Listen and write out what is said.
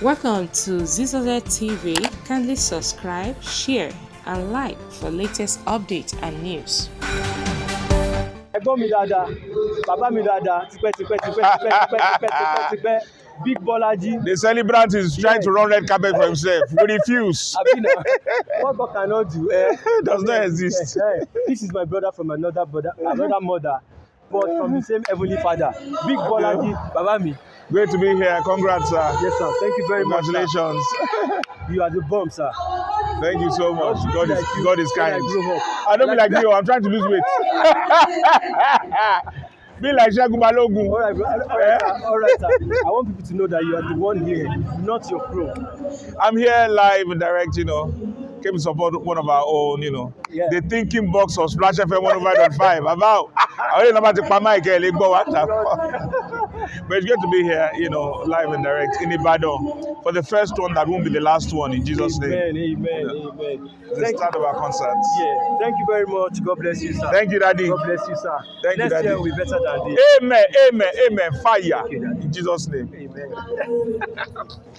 Welcome to Zisodel TV. Kindly subscribe, share, and like for latest updates and news. Ẹ̀gbọ́n mi dáadáa, bàbá mi dáadáa, tipẹ́. Big Bolaji. The celebrant is trying to run red carpet for himself. We refuse. What God cannot do does not exist. This is my brother from another mother, but from the same heavenly father. Big Bolaji, bàbá mi. Great to be here. Congrats, sir. Yes, sir. Thank you very much. Congratulations. You are the bomb, sir. Thank you so much. God is kind. I don't be like you. I'm trying to lose weight. Be like Segun Balogun. All right, sir. I want people to know that you are the one here, not your crew. I'm here live and direct, Came to support one of our own, Yeah. The thinking box of Splash FM 105.5. About. I don't know about the Pama. But it's good to be here, live and direct in Ibadan for the first one that won't be the last one in Jesus' name. Amen. The start of our concert. Yeah. Thank you very much. God bless you, sir. Thank you, Daddy. God bless you, sir. Thank you, Daddy. Next year will be better than this. Amen. Fire. In Jesus' name. Amen.